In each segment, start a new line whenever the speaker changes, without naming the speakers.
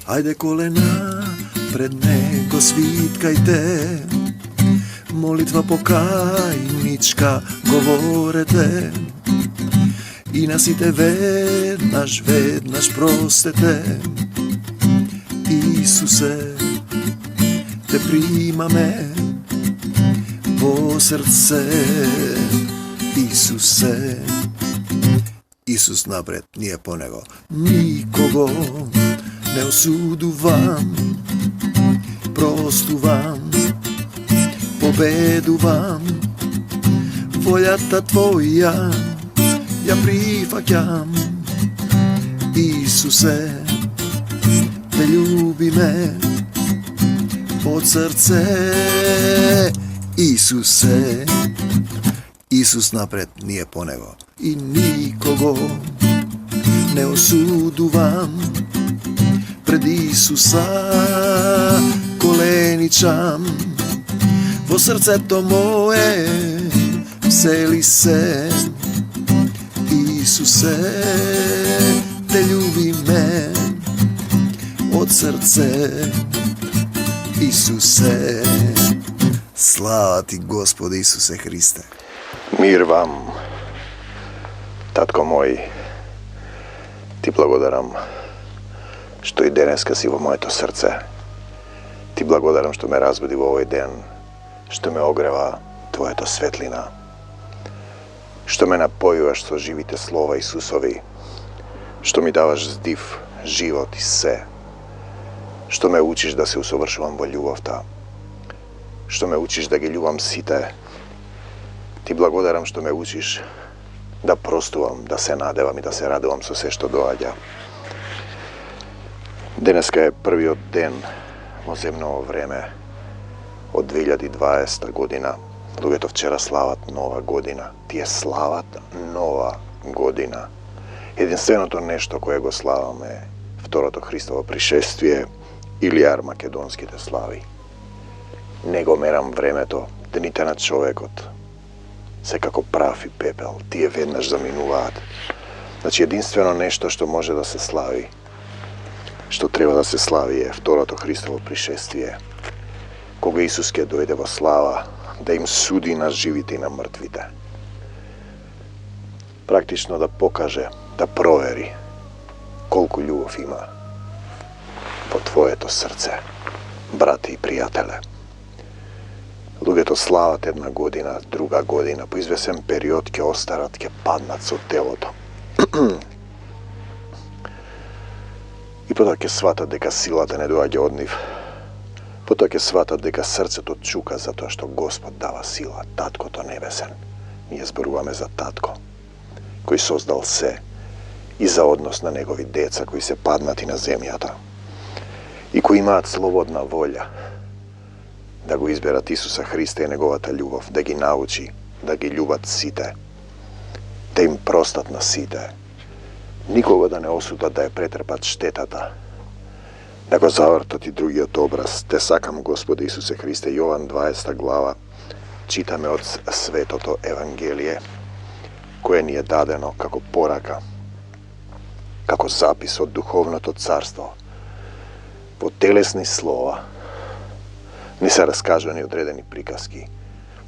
Ajde kolena pred neko svitkajte, molitva pokajnička govorete, i nasite vednaš prostete. Isuse, te prima me po srce, Isuse. Isus napred nije ponego nikogo, ne osuduvam, prostuvam, pobeduvam, voljata tvoja ja prihvaćam. Isuse, te ljubi me od srce, Isuse. Isus napred nije ponego i nikogo ne osuduvam, pred Isusa koleničam, vo srce to moje vseli se. Isuse, te ljubi me od srce, Isuse. Slava ti, Gospod Isuse Hriste.
Mir vam, tatko moj, ti blagodaram što i deneska si vo moje to srce. Ti blagodaram što me razbudi u ovaj den, što me ogreva tvoja to svetlina, što me napojuvaš so živite slova Isusovi, što mi davaš zdiv, život i se, što me učiš da se usavršavam vo ljubavta, što me učiš da gi ljubam site. Ti blagodaram što me učiš da prostuvam, da se nadevam i da se radujem so sve što događa. Deneska je prvi od den vo zemno vreme od 2020 godina. Luge to včera slavat nova godina. Ti je slavat nova godina. Jedinstveno to nešto koje go slavame vtorото Hristovo prišествие ili jar makedonski te slavi. Nego meram времето, дните на човекот се како прав и пепел, тие веднаш заминуваат. Значи единствено нешто што може да се слави, што треба да се слави е второто Христово пришествие, кога Исус ќе дојде во слава да им суди на живите и на мртвите. Практично да покаже, да провери колку љубов има во твоето срце, брати и пријателе. Луѓето слават една година, друга година, по извесен период ќе остарат, ќе паднат со телото. И потоа ќе сватат дека силата не доаѓа од нив. Потоа ќе сватат дека срцето чука затоа што Господ дава сила, Таткото небесен. Ние зборуваме за Татко, кој создал се и за однос на негови деца кои се паднати на земјата и кои имаат слободна волја да го изберат Исуса Христа и неговата љубов, да ги научи, да ги љубат сите, да им простат на сите, никого да не осудат да ја претрпат штетата, да го завртат и другиот образ. Те сакам, Господи Исусе Христе, Јован 20 глава, читаме од Светото Евангелие, кое ни е дадено како порака, како запис од духовното царство, во телесни слова, не се раскажани одредени приказки,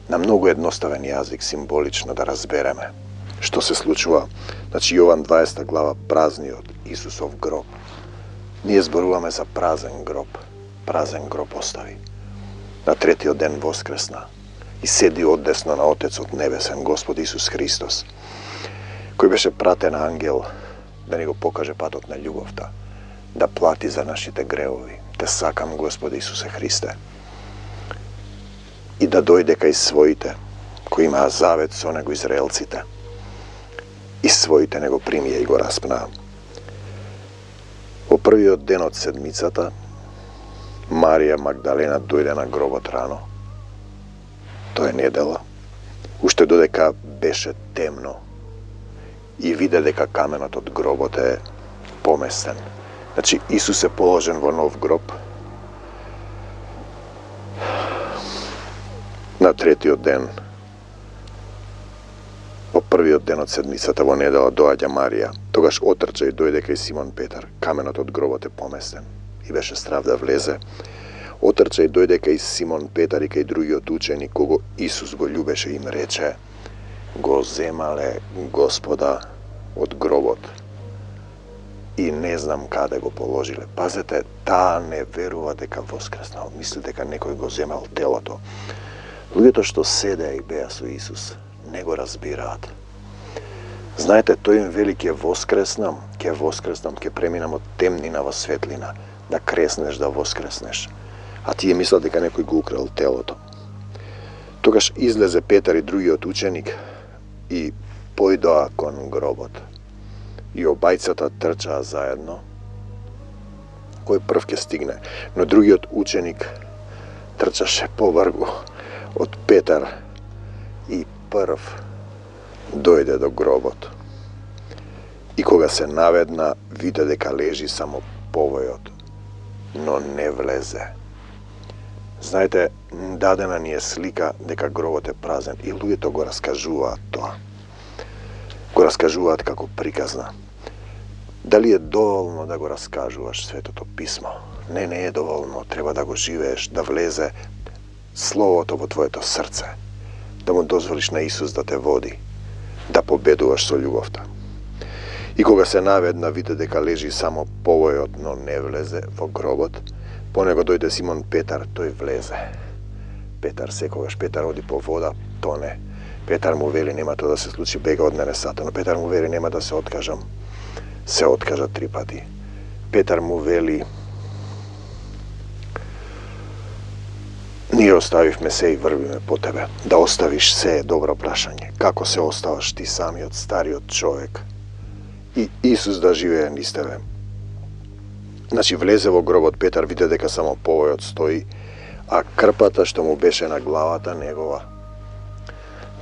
на многу едноставен јазик, символично да разбереме што се случува. Значи, Јован 20 глава, празниот Исусов гроб. Ние зборуваме за празен гроб остави. На третиот ден воскресна и седи одесно на Отецот Небесен, Господ Исус Христос, кој беше пратен ангел да ни го покаже патот на љубовта, да плати за нашите гревови. Те сакам, Господи Исусе Христе, и да дојде кај своите, кои имаа завет со него, израелците, и своите не го примија и го распнаа. Во првиот ден од седмицата, Марија Магдалена дојде на гробот рано. Тоа е недела. Уште додека беше темно и виде дека каменот од гробот е поместен. Значи, Исус е положен во нов гроб. На третиот ден, во првиот ден од седмицата, во недела, доаѓа Марија. Тогаш отрча и дојде кај Симон Петар. Каменот од гробот е поместен. и беше страв да влезе, отрча и дојде кај Симон Петар и кај другиот ученик кого Исус го љубеше, им рече: го земале Господа од гробот и не знам каде го положиле. Пазете, таа не верува дека воскреснал, мисли дека некој го земал телото. Луѓето што седеа и беа со Исус не го разбираат. Знаете, тој им вели: ќе воскреснам, ќе преминам од темнина во светлина, да креснеш, да воскреснеш. А тие мислат дека некој го украл телото. Тогаш излезе Петар и другиот ученик и појдоа кон гробот. И обајцата трчаа заедно. Кој прв ќе стигне? Но другиот ученик трчаше побрзо од Петар и прв дојде до гробот. И кога се наведна, виде дека лежи само повојот, но не влезе. Знаете, дадена ни е слика дека гробот е празен и луѓето го раскажуваат тоа. Го раскажуваат како приказна. Дали е доволно да го раскажуваш Светото Писмо? Не е доволно. Треба да го живееш, да влезе Словото во твоето срце, да му дозволиш на Исус да те води, да победуваш со љубовта. И кога се наведна, виде дека лежи само повојот, но не влезе во гробот, по него дојде Симон Петар, тој влезе. Петар оди по вода, тоне. Петар му вели: нема тоа да се случи, бега од мене Сатано. Петар му вели: нема да се откажам. Се откажа 3 пати. Петар му вели: ние оставивме се и врвиме по тебе. Да оставиш се е добро прашање. Како се оставаш ти самиот стариот човек и Исус да живее низ тебе? Значи влезе во гробот Петар, виде дека само повојот стои, а крпата што му беше на главата негова,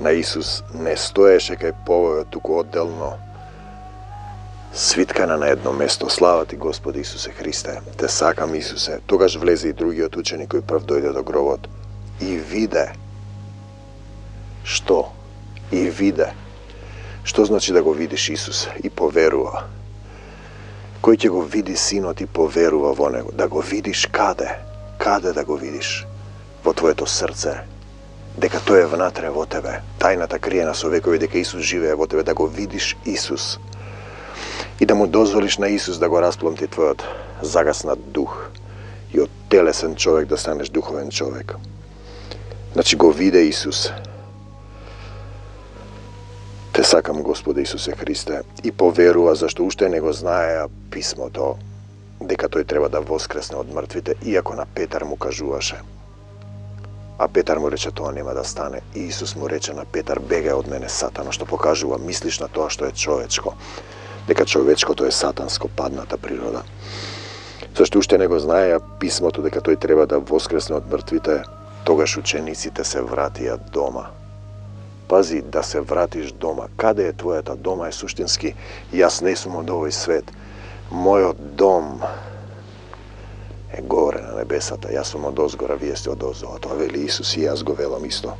на Исус, не стоеше кај повојот, туку одделно свиткана на едно место. Слава ти, Господи Исусе Христе, те сакам, Исусе. Тогаш влезе и другиот ученик кој прв дојде до гробот и виде. Што? И виде. Што значи да го видиш Исус и поверува? Кој ќе го види Синот и поверува во Него? Да го видиш каде? Каде да го видиш? Во твоето срце. Дека тој е внатре во тебе. Тајната криена со векови, дека Исус живее во тебе. Да го видиш Исус. И да му дозволиш на Исус да го распломти твојот загаснат дух и од телесен човек да станеш духовен човек. Значи го виде Исус. Те сакам, Господи Исусе Христе, и поверува, зашто уште не го знаеа писмото дека тој треба да воскресне од мртвите, иако на Петар му кажуваше. А Петар му рече: тоа нема да стане. И Исус му рече на Петар: бегај од мене, Сатано, што покажува, мислиш на тоа што е човечко, дека човечкото е сатанско, падната природа. Зашто уште не го знаеа писмото дека тој треба да воскресне од мртвите, тогаш учениците се вратија дома. Пази, да се вратиш дома. Каде е твојата дома е суштински: јас не сум од овој свет. Мојот дом е горе на небесата. Јас сум од озгора, вие сте од оздола. Тоа вели Исус и јас го велам исто.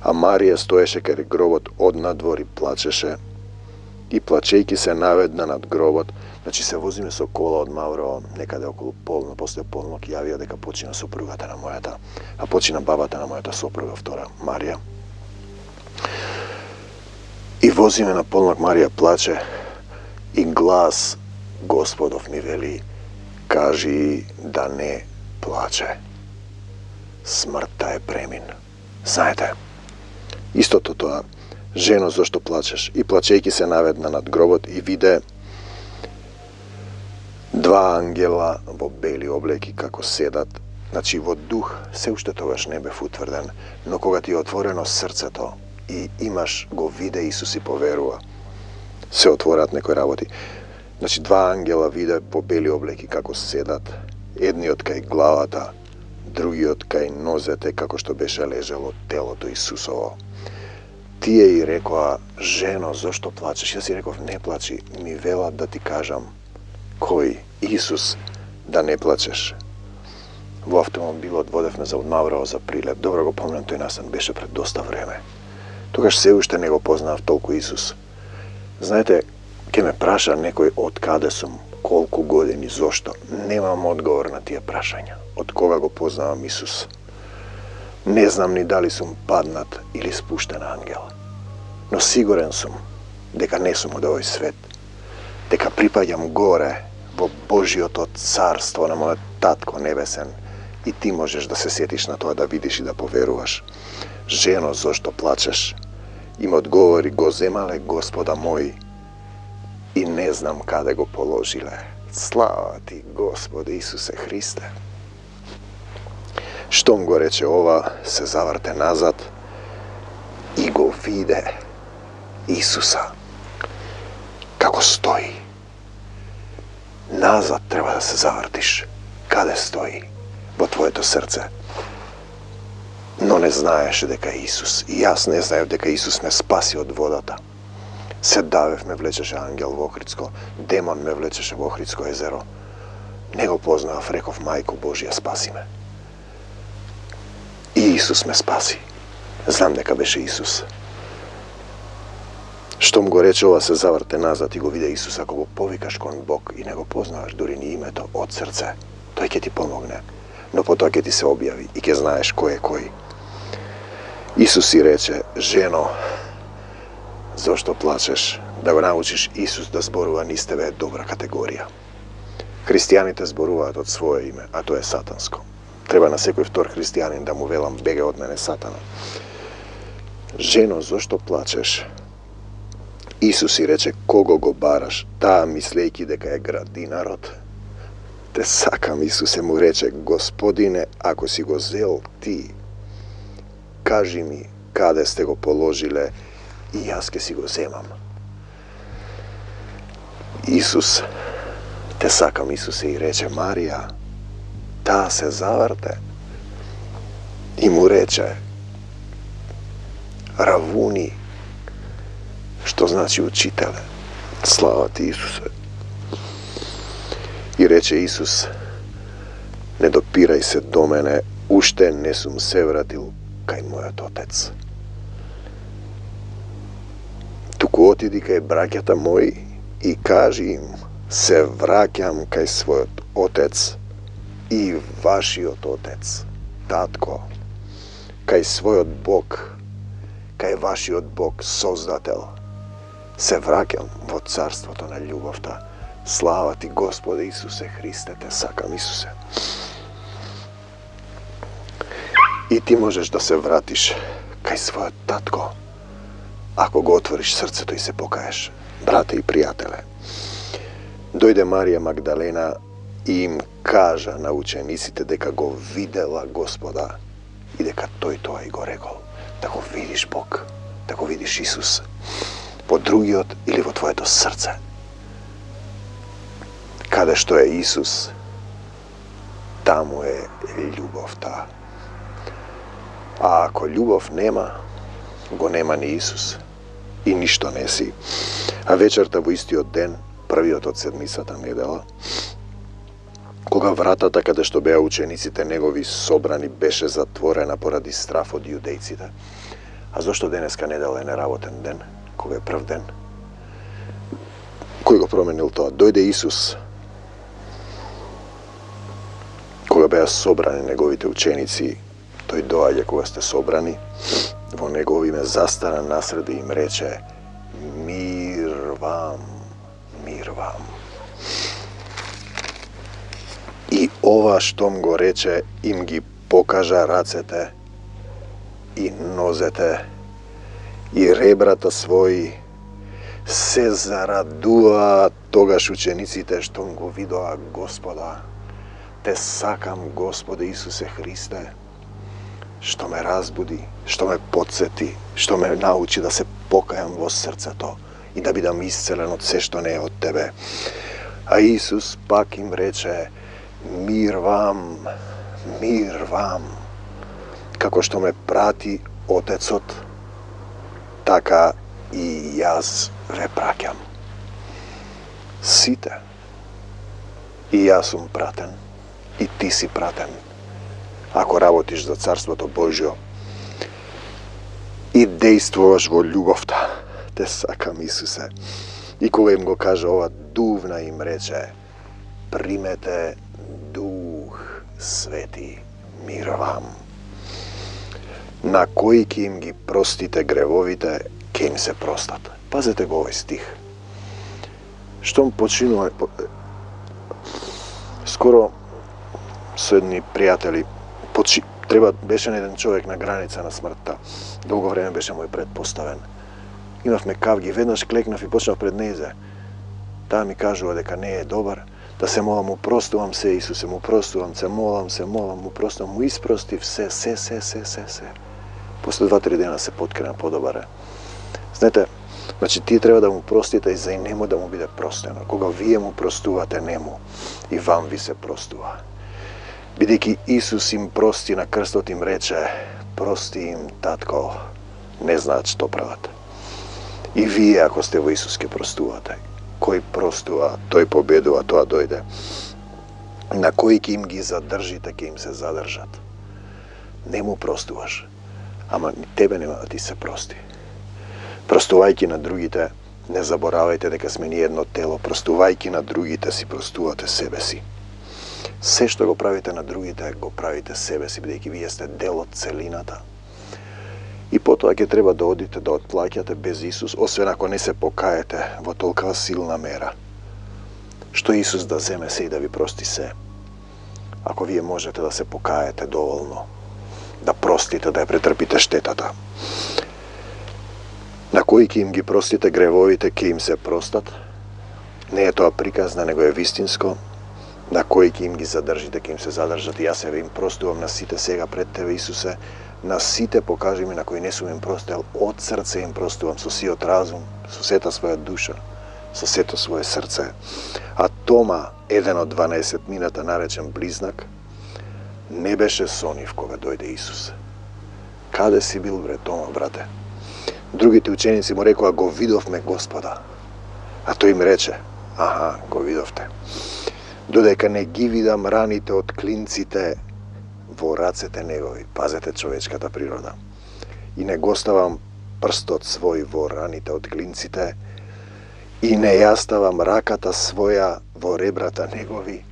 А Марија стоеше кај гробот однадвор и плачеше. И плачејки се наведна над гробот. Значи се возиме со кола од Маврово, некаде околу полно, после полнок јавија дека почина сопругата на мојата, а почина бабата на мојата сопруга, втора, Марија. И возиме на полнок, Марија плаче и глас Господов ми вели: кажи да не плаче. Смртта е премин. Знаете, истото тоа: жено, зошто плачеш? И плачејки се наведна над гробот и виде 2 ангела во бели облеки како седат. Значи во дух се уште тогаш не бев утврден, но кога ти е отворено срцето и имаш, го виде Исус и поверува, се отворат некои работи. Значи 2 ангела виде во бели облеки како седат, едниот кај главата, другиот кај нозете, како што беше лежало телото Исусово. Тие и рекоа: жено, зошто плачеш? Јас и реков: не плачи, ми велат да ти кажам. Кој? Исус, да не плачеш. Во автомобилот водевме за Маврово за Прилеп. Добро го помнам, тој настан беше пред доста време. Тогаш се уште не го познав толку Исус. Знаете, ке ме праша некој од каде сум, колку години, зошто? Немам одговор на тие прашања. Од кога го познавам Исус? Не знам ни дали сум паднат или спуштен ангел. Но сигурен сум дека не сум од овој свет. Дека припаѓам горе во Божиото царство на мојот Татко Небесен. И ти можеш да се сетиш на тоа, да видиш и да поверуваш. Жено, зошто плачеш? Им одговори, го земале Господа мој и не знам каде го положиле. Слава ти, Господи Исусе Христе. Штом го рече ова, се заврте назад и го виде Исуса како стои. Назад треба да се завртиш. Каде стои? Во твоето срце. Но не знаеше дека Исус. И јас не знаев дека Исус ме спаси од водата. Се давев, ме влечеше ангел во Охридско, демон ме влечеше во Охридско езеро. Не го познавав, реков, Мајко Божија, спаси ме. И Исус ме спаси. Знам дека беше Исус. Штом го рече ова, се заврте назад и го виде Исус. Ако го повикаш кон Бог и не го познаваш дури ни името од срце, тој ќе ти помогне. Но потоа ќе ти се објави и ќе знаеш кој е кој. Исус си рече, жено, зошто плачеш? Да го научиш Исус да зборува низ тебе е добра категорија. Христијаните зборуваат од свое име, а тоа е сатанско. Треба на секој втор христијанин да му велам, бега од мене сатана. Жено, зошто плачеш? Исус си рече, кого го бараш? Таа мислејки дека е градинарот. Те сакам, Исусе, му рече, Господине, ако си го зел ти, кажи ми каде сте го положиле и јас ке си го земам. Исус, те сакам, Исусе, и рече, Марија, таа се заврте и му рече, Равуни, што значи учителе. Слава ти, Исусе. И рече Исус, не допирај се до мене, уште не сум се вратил кај мојот Отец. Туку отиди кај браќата мои и кажи им, се враќам кај својот Отец и вашиот Отец, Татко, кај својот Бог, кај вашиот Бог, Создател. Се враќам во царството на љубовта. Слава ти, Господе Исусе Христе, те сакам, Исусе. И ти можеш да се вратиш кај својот Татко, ако го отвориш срцето и се покаеш, брате и пријателе. Дојде Марија Магдалена и им кажа на учениците дека го видела Господа и дека тој тоа и го рекол. Да го видиш Бог, да го видиш Исус во другиот или во твоето срце. Каде што е Исус, таму е љубовта. А ако љубов нема, го нема ни Исус и ништо не си. А вечерта во истиот ден, првиот од седмицата недела, кога вратата каде што беа учениците негови собрани беше затворена поради страф од јудејците. А зошто денеска недела е неработен ден, кога е прв ден? Кој го променил тоа? Дојде Исус. Кога беа собрани неговите ученици, тој доаѓа кога сте собрани, во негово име застана насред и им рече, мир вам, мир вам. И ова штом го рече, им ги покажа рацете и нозете и ребрата своји. Се зарадуваа тогаш учениците штом го видоа Господа. Те сакам, Господе Исусе Христе, што ме разбуди, што ме потсети, што ме научи да се покајам во срцето и да бидам исцелен од се што не е од Тебе. А Исус пак им рече, мир вам, мир вам. Како што ме прати Отецот, така и јас ве праќам. Сите. И јас сум пратен, и ти си пратен. Ако работиш за Царството Божјо и дејствуваш во љубовта, те сакам, Исусе. И кога им го кажа ова, дувна им рече, примете Дух Свети, мир вам. На кои ќе им ги простите гревовите, ќе им се простат. Пазете го овој стих. Штом починува... Скоро со едни пријатели беше еден човек на граница на смртта. Долго време беше мој предпоставен. Имавме кавги, веднаш клекнав и почнав пред нејзе. Таа ми кажува дека не е добар, да се молам, му простувам се, Исусе, му простувам се, молам, му простувам, му испростив се. После 2-3 дена се поткрена подобаре. Знаете, значи тие треба да му простите и за и нему да му биде простено. Кога вие му простувате нему, и вам ви се простува. Бидејќи Исус им прости на крстот, им рече: прости им, татко, не знаат што прават. И вие, ако сте во Исус, ке простувате. Кој простува, тој победува, тоа дојде. На кои ќе им ги задржите, ќе им се задржат. Не му простуваш, ама тебе нема да ти се прости. Простувајќи на другите, не заборавајте дека сме ни едно тело. Простувајќи на другите, си простувате себе си. Се што го правите на другите, го правите себе си, бидејќи вие сте дел од целината. И потоа ќе треба да одите да отплаќате без Исус, освен ако не се покаете во толкова силна мера, што Исус да земе се и да ви прости се. Ако вие можете да се покаете доволно, да простите, да ја претрпите штетата. На кои ќе им ги простите гревовите, ќе им се простат. Не е тоа приказна, него е вистинско. На кои ќе им ги задржите, ќе им се задржат. И јас се им простувам на сите сега пред тебе, Исусе. На сите покажи ми на кои не сум им простил, од срце им простувам, со сиот разум, со сета своја душа, со сето свое срце. А Тома, еден од 12 мината наречен близнак, не беше со нив кога дојде Исус. Каде си бил, бре, Тома, брате? Другите ученици му рекоа: го видовме Господа. А тој им рече: аха, го видовте. Додека не ги видам раните од клинците во рацете негови, пазете човечката природа, и не го ставам прстот свој во раните од клинците, и не ја ставам раката своја во ребрата негови,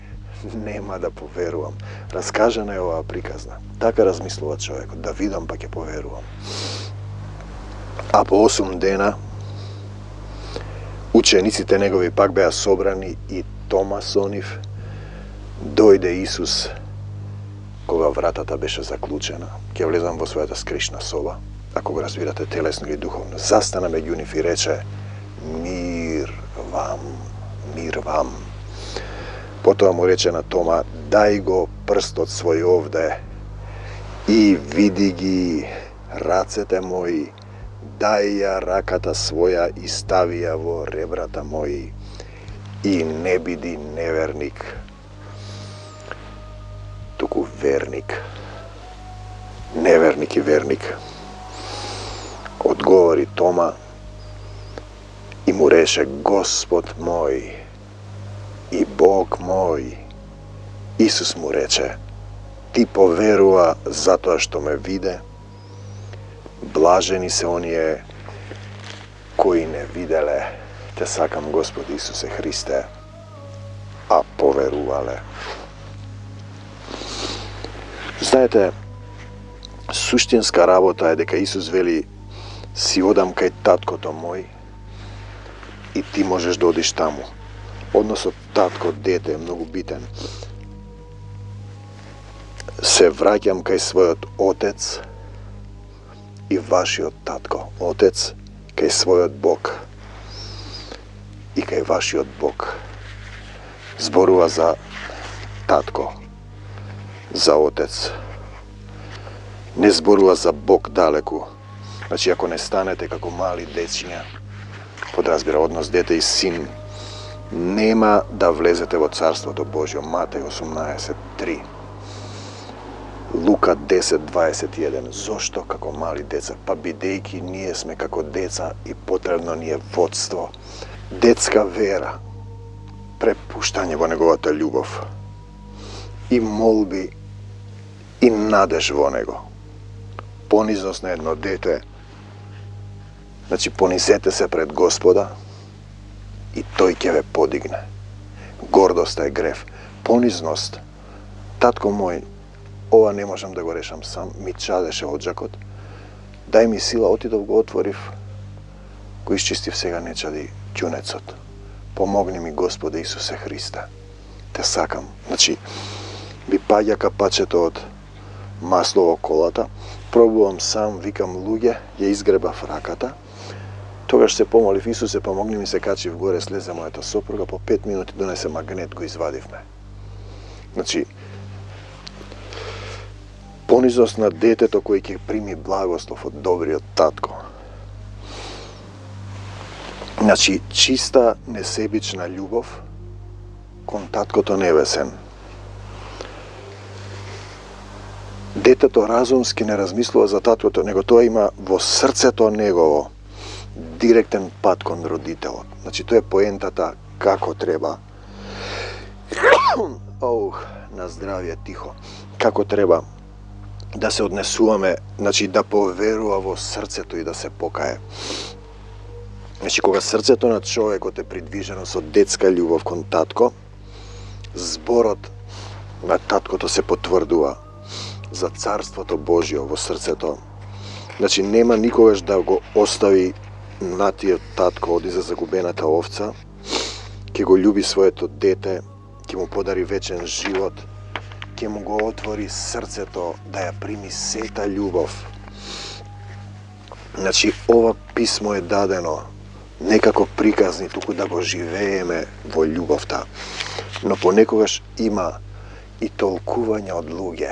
нема да поверувам. Раскажана е оваа приказна. Така размислува човекот: да видам па ќе поверувам. А по 8 дена учениците негови пак беа собрани и Тома со нив. Дојде Исус кога вратата беше заклучена. Ќе влезам во својата скришна соба, ако го разбирате телесно и духовно. Застана меѓу нив и рече: мир вам, мир вам. Потоа му рече на Тома: дај го прстот свој овде и види ги рацете мои, дај ја раката своја и стави ја во ребрата мои, и не биди неверник, туку верник. Неверник и верник. Одговори Тома и му рече: Господ мој и Бог мој. Исус му рече: ти поверува затоа што ме виде. Блажени се оние кои не виделе, те сакам, Господ Исусе Христе, а поверувале. Знаете, суштинска работа е дека Исус вели: си одам кај таткото мој и ти можеш да одиш таму. Односот татко-дете е многу битен. Се враќам кај својот Отец и вашиот татко. Отец кај својот Бог и кај вашиот Бог. Зборува за татко, за Отец. Не зборува за Бог далеку. Значи, ако не станете како мали дечиња, подразбира однос дете и син, нема да влезете во Царството Божјо. Матеј 18:3. Лука 10:21. Зошто како мали деца? Па бидејќи ние сме како деца и потребно ни е водство, детска вера, препуштање во неговата љубов и молби и надеж во него. Понизност на едно дете. Значи, понизете се пред Господа и тој ќе ве подигне. Гордоста е грев. Понизност. Татко мој, ова не можам да го решам сам, ми чадеше оджакот. Дај ми сила, отидов го отворив, го исчистив, сега не чади ѓунецот. Помогни ми, Господе Исусе Христе. Те сакам. Значи, би паѓа капачето од масло во колата, пробувам сам, викам луѓе, ја изгребав раката, тогаш се помолив, Исусе, помогни ми, се качив горе, слезе мојата сопруга, по 5 минути донесе магнет, го извадивме. Значи, понизност на детето кој ќе прими благослов од добриот татко. Значи, чиста, несебична љубов кон таткото небесен. Детето разумски не размислува за таткото, него тоа има во срцето негово директен пат кон родителот. Значи, тоа е поентата како треба на здравје, тихо. Како треба да се однесуваме, значи да поверува во срцето и да се покае. Значи, кога срцето на човекот е придвижено со детска љубов кон татко, зборот на таткото се потврдува за Царството Божјо во срцето. Значи, нема никогаш да го остави натиот татко, оди за загубената овца, ќе го љуби своето дете, ќе му подари вечен живот, ќе му го отвори срцето да ја прими сета љубов. Значи, ова писмо е дадено не како приказни, туку да го живееме во љубовта. Но понекогаш има и толкување од луѓе,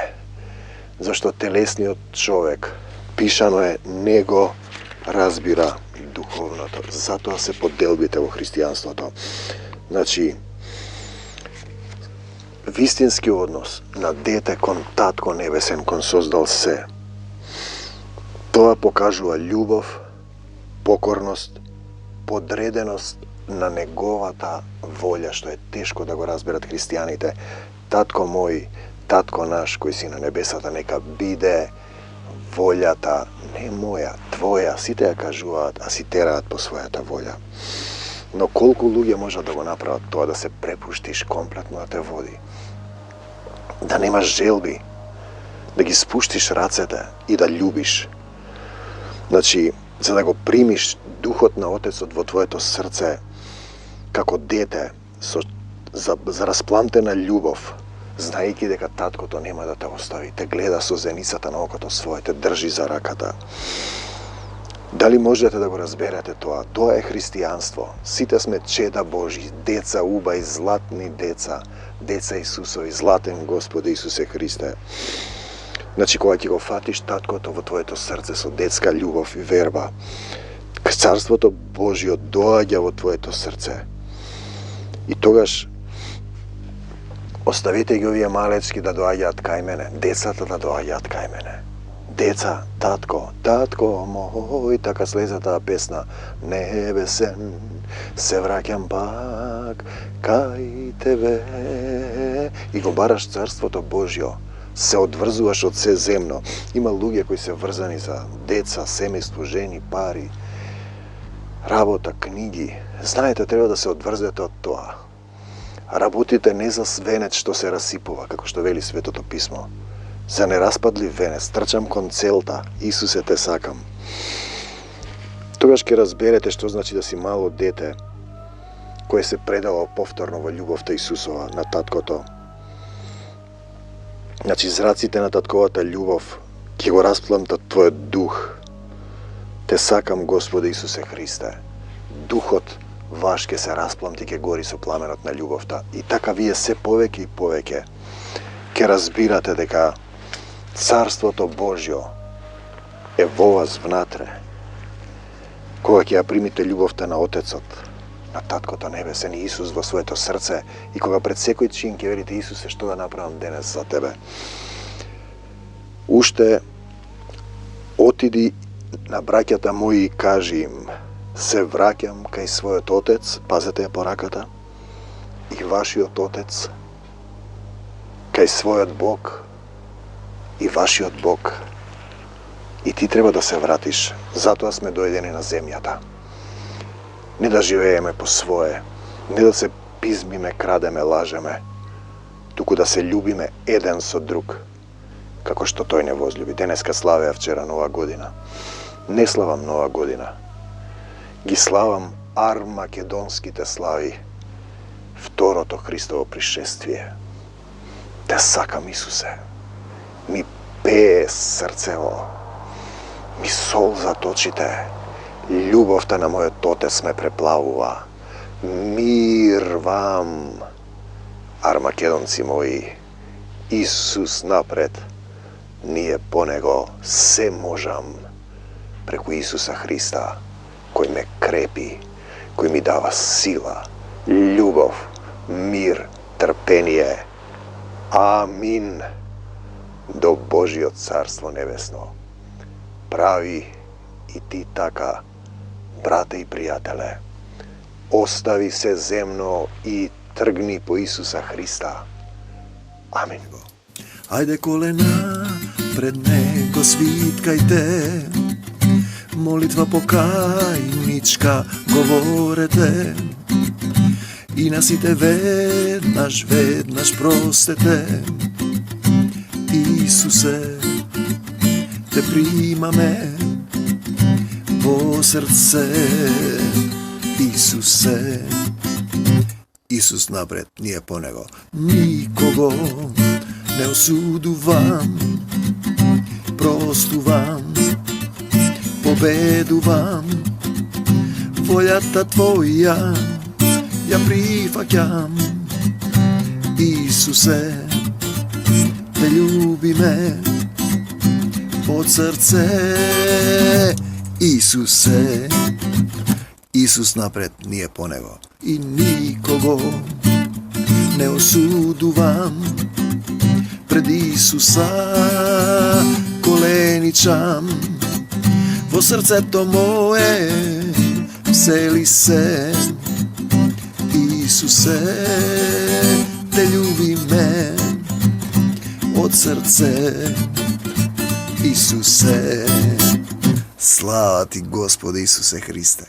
зашто телесниот човек, пишано е, не го разбира духовното. Затоа се поделбите во христијанството. Значи, вистински однос на дете кон татко небесен, кон создал се. Тоа покажува љубов, покорност, подреденост на неговата волја, што е тешко да го разберат христијаните. Татко мој, татко наш, кој си на небесата, нека биде волјата, не моја, твоја. Сите ја кажуваат, а си тераат по својата волја. Но колку луѓе можат да го направат тоа, да се препуштиш комплетно да те води? Да немаш желби, да ги спуштиш рацете и да љубиш. Значи, за да го примиш духот на Отецот во твоето срце, како дете, за распламтена љубов, знаејќи дека таткото нема да те остави, те гледа со зеницата на окото свое, те држи за раката. Дали можете да го разберете тоа? Тоа е христијанство. Сите сме чеда Божи, деца убај, златни деца, деца Исусови, златен Господе Исусе Христе. Значи, кога ќе го фатиш таткото во твоето срце со детска љубов и верба, Царството Божјо доаѓа во твоето срце. И тогаш оставете ги овие малечки да доаѓаат кај мене, децата да доаѓаат кај мене. Деца, татко, татко мој, така слезе таа песна. Небесен, се враќам пак кај тебе. И го бараш Царството Божјо. Се одврзуваш од се земно. Има луѓе кои се врзани за деца, семејство, жени, пари, работа, книги. Знаете, треба да се одврзете од тоа. Работите не за венец што се расипува, како што вели Светото Писмо. За нераспадлив венец, трчам кон целта, Исусе те сакам. Тогаш ќе разберете што значи да си мало дете, кое се предало повторно во љубовта Исусова на таткото. Значи, зраците на татковата љубов ќе го распламтат твојот дух. Те сакам, Господе Исусе Христе. Духот ваш ќе се распламти, ќе гори со пламенот на љубовта. И така вие се повеќе и повеќе ќе разбирате дека Царството Божјо е во вас внатре. Кога ќе ја примите љубовта на Отецот, на Таткото Небесен и Исус во своето срце, и кога пред секој чин ќе велите, Исусе, што да направам денес за тебе? Уште отиди на браќата мои и кажи им, се враќам кај својот Отец, пазете ја пораката, и вашиот Отец, кај својот Бог, и вашиот Бог. И ти треба да се вратиш, затоа сме дојдени на земјата. Не да живееме по свое, не да се pizbi me, krade me, laže me, туку да се љубиме еден со друг, како што тој не возлюби. Денеска славеа вчера Нова година. Не славам Нова година. Ги славам армакедонските слави, второто Христово пришествие. Те сакам, Исусе. Ми пее срцево, ми солзат очите, љубовта на мојот Отец ме преплавува. Мир вам, армакедонци мои, Исус напред, ние по него се можам, преку Исуса Христа, кој ме крепи, кој ми дава сила, љубов, мир, трпение. Амин. До Божиот царство небесно. Прави и ти така, брате и пријателе. Остави се земно и тргни по Исуса Христа. Амин.
Ајде колена пред него свиткајте, молитва покајничка говорете, и на сите веднаш простете. Исусе, те примаме во срце. Исусе, Исус напред, ние по него. Никого не осудувам, простувам, победувам. Волјата Твоја ја прифаќам. Исусе, те љубиме од срце. Исусе, Исус напред, ние по него. И никого не осудувам, пред Исуса коленичам. Во срцето мое всели се. Исусе, те љубиме од срце. Исусе, слава ти Господи Исусе Христе.